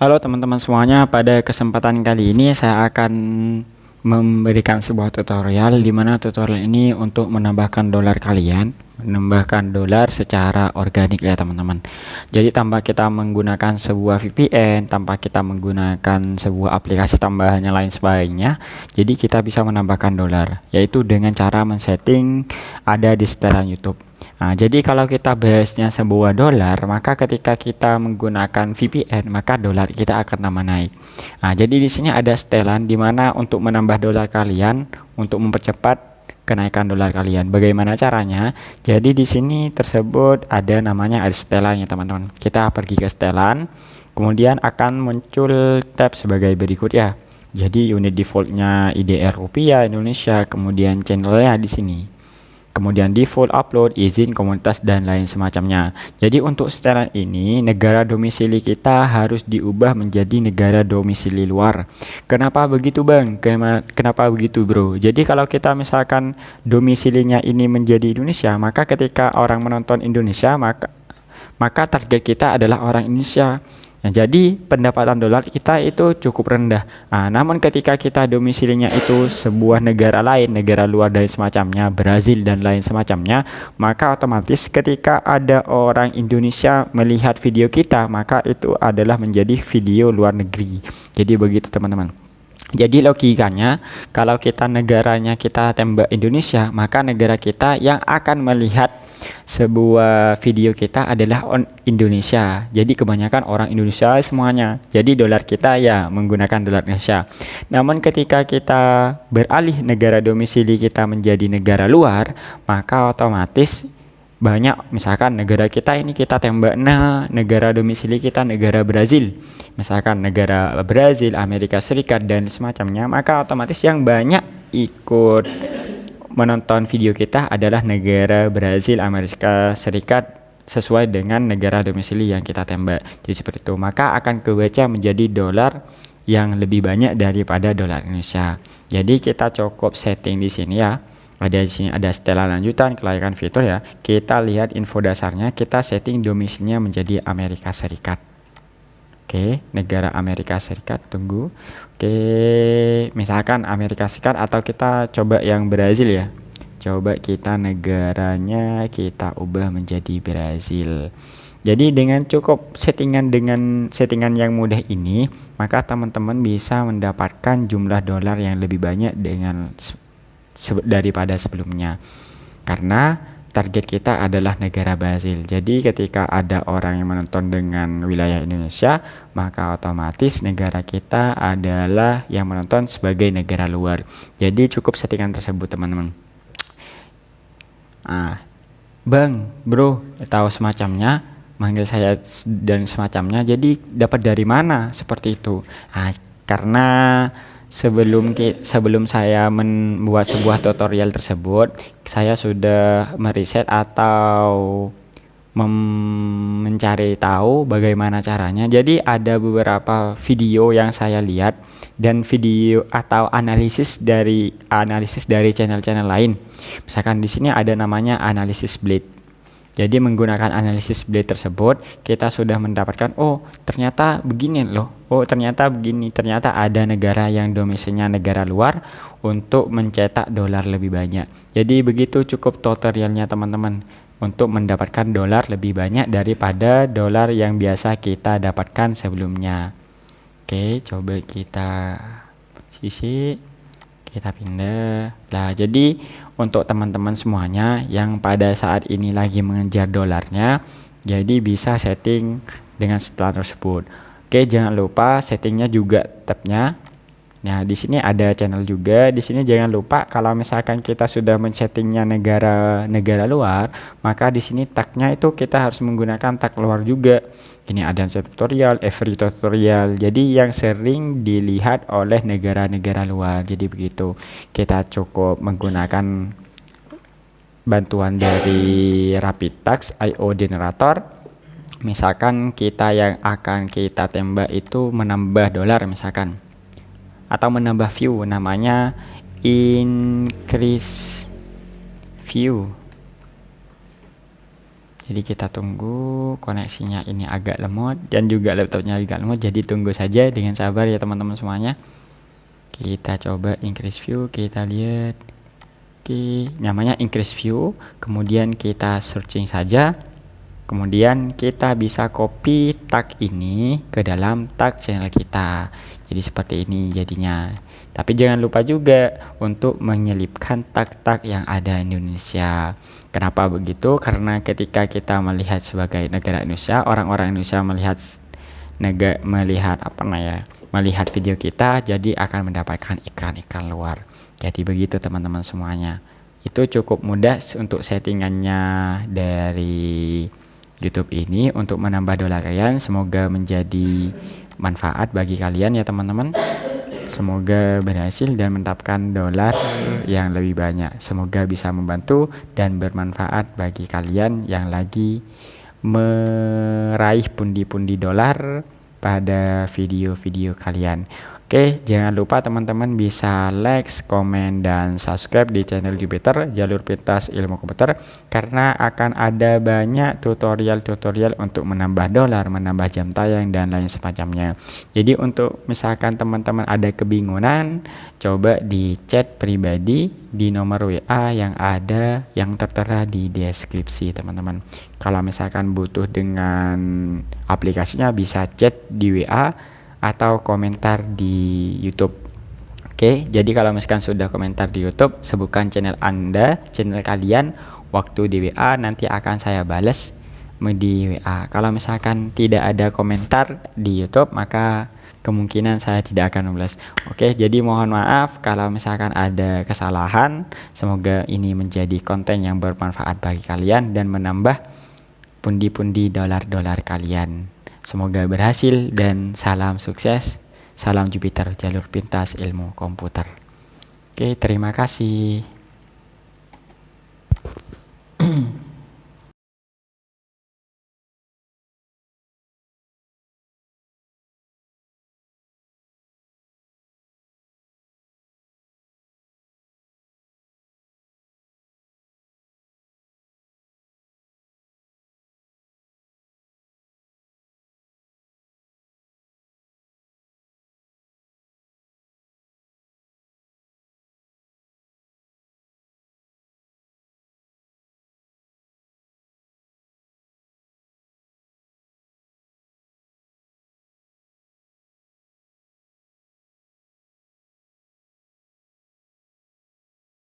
Halo teman-teman semuanya, pada kesempatan kali ini saya akan memberikan sebuah tutorial di mana tutorial ini untuk menambahkan dolar kalian, menambahkan dolar secara organik ya teman-teman. Jadi tanpa kita menggunakan sebuah VPN, tanpa kita menggunakan sebuah aplikasi tambahannya lain sebagainya, jadi kita bisa menambahkan dolar, yaitu dengan cara men-setting ada di setelan YouTube. Nah, jadi kalau kita bahasnya sebuah dolar, maka ketika kita menggunakan VPN, maka dolar kita akan tambah naik. Nah, jadi di sini ada setelan di mana untuk menambah dolar kalian, untuk mempercepat kenaikan dolar kalian. Bagaimana caranya? Jadi di sini tersebut ada namanya ada setelannya teman-teman. Kita pergi ke setelan, kemudian akan muncul tab sebagai berikut ya. Jadi unit defaultnya IDR rupiah Indonesia, kemudian channelnya di sini. Kemudian default upload, izin komunitas dan lain semacamnya. Jadi untuk setelan ini negara domisili kita harus diubah menjadi negara domisili luar. Kenapa begitu Bang? Kenapa begitu Bro? Jadi kalau kita misalkan domisilinya ini menjadi Indonesia, maka ketika orang menonton Indonesia maka target kita adalah orang Indonesia. Nah, jadi pendapatan dolar kita itu cukup rendah. Nah, namun ketika kita domisilinya itu sebuah negara lain, negara luar dan semacamnya, Brazil dan lain semacamnya, maka otomatis ketika ada orang Indonesia melihat video kita, maka itu adalah menjadi video luar negeri. Jadi begitu teman-teman. Jadi logikanya kalau kita negaranya kita tembak Indonesia, maka negara kita yang akan melihat sebuah video kita adalah Indonesia. Jadi kebanyakan orang Indonesia semuanya. Jadi dolar kita ya menggunakan dolar Indonesia. Namun ketika kita beralih negara domisili kita menjadi negara luar, maka otomatis banyak misalkan negara kita ini kita tembak negara domisili kita negara Brazil, misalkan negara Brazil, Amerika Serikat dan semacamnya, maka otomatis yang banyak ikut menonton video kita adalah negara Brazil, Amerika Serikat sesuai dengan negara domisili yang kita tembak. Jadi seperti itu, maka akan kebaca menjadi dolar yang lebih banyak daripada dolar Indonesia. Jadi kita cukup setting di sini ya. Ada di sini ada setelan lanjutan, kelayakan fitur ya. Kita lihat info dasarnya, kita setting domisilinya menjadi Amerika Serikat. Oke, negara Amerika Serikat, tunggu. Oke, misalkan Amerika Serikat atau kita coba yang Brazil ya. Coba kita negaranya kita ubah menjadi Brazil. Jadi dengan cukup dengan settingan yang mudah ini, maka teman-teman bisa mendapatkan jumlah dolar yang lebih banyak daripada sebelumnya, karena target kita adalah negara Brazil. Jadi ketika ada orang yang menonton dengan wilayah Indonesia, maka otomatis negara kita adalah yang menonton sebagai negara luar. Jadi cukup settingan tersebut teman-teman. Bang, bro, tahu semacamnya, manggil saya dan semacamnya. Jadi dapat dari mana seperti itu? Karena sebelum saya membuat sebuah tutorial tersebut, saya sudah meriset atau mencari tahu bagaimana caranya. Jadi ada beberapa video yang saya lihat dan video atau analisis dari channel-channel lain. Misalkan di sini ada namanya analisis Blade. Jadi menggunakan analisis Blade tersebut, kita sudah mendapatkan, oh ternyata begini loh, oh ternyata begini, ternyata ada negara yang domisilinya negara luar untuk mencetak dolar lebih banyak. Jadi begitu cukup tutorialnya teman-teman, untuk mendapatkan dolar lebih banyak daripada dolar yang biasa kita dapatkan sebelumnya. Oke, coba kita sisi, kita pindah. Nah, jadi untuk teman-teman semuanya yang pada saat ini lagi mengejar dolarnya, jadi bisa setting dengan setelan tersebut. Oke, jangan lupa settingnya juga tabnya. Nah, di sini ada channel juga. Di sini jangan lupa kalau misalkan kita sudah men-settingnya negara luar, maka di sini tagnya itu kita harus menggunakan tag luar juga. Ini ada tutorial, every tutorial. Jadi yang sering dilihat oleh negara-negara luar. Jadi begitu. Kita cukup menggunakan bantuan dari Rapidtax IO Generator. Misalkan kita yang akan kita tembak itu menambah dolar misalkan, atau menambah view, namanya increase view. Jadi kita tunggu koneksinya ini agak lemot dan juga laptopnya agak lemot, jadi tunggu saja dengan sabar ya teman-teman semuanya. Kita coba increase view, kita lihat. Oke, namanya increase view, kemudian kita searching saja. Kemudian kita bisa copy tag ini ke dalam tag channel kita. Jadi seperti ini jadinya. Tapi jangan lupa juga untuk menyelipkan tag-tag yang ada di Indonesia. Kenapa begitu? Karena ketika kita melihat sebagai negara Indonesia, orang-orang Indonesia melihat video kita, jadi akan mendapatkan iklan-iklan luar. Jadi begitu teman-teman semuanya. Itu cukup mudah untuk settingannya dari YouTube ini untuk menambah dolar kalian. Semoga menjadi manfaat bagi kalian ya teman-teman. Semoga berhasil dan mendapatkan dolar yang lebih banyak. Semoga bisa membantu dan bermanfaat bagi kalian yang lagi meraih pundi-pundi dolar pada video-video kalian. Oke, jangan lupa teman-teman bisa like, komen, dan subscribe di channel Jupiter Jalur Pintas Ilmu Komputer, karena akan ada banyak tutorial-tutorial untuk menambah dolar, menambah jam tayang, dan lain semacamnya. Jadi untuk misalkan teman-teman ada kebingungan, coba di chat pribadi di nomor WA yang ada yang tertera di deskripsi teman-teman. Kalau misalkan butuh dengan aplikasinya bisa chat di WA atau komentar di YouTube. Oke, jadi kalau misalkan sudah komentar di YouTube, sebutkan channel Anda, channel kalian waktu di WA, nanti akan saya balas di WA. Kalau misalkan tidak ada komentar di YouTube, maka kemungkinan saya tidak akan membalas. Oke, jadi mohon maaf kalau misalkan ada kesalahan. Semoga ini menjadi konten yang bermanfaat bagi kalian dan menambah pundi-pundi dolar-dolar kalian. Semoga berhasil dan salam sukses. Salam Jupiter Jalur Pintas Ilmu Komputer. Oke, terima kasih.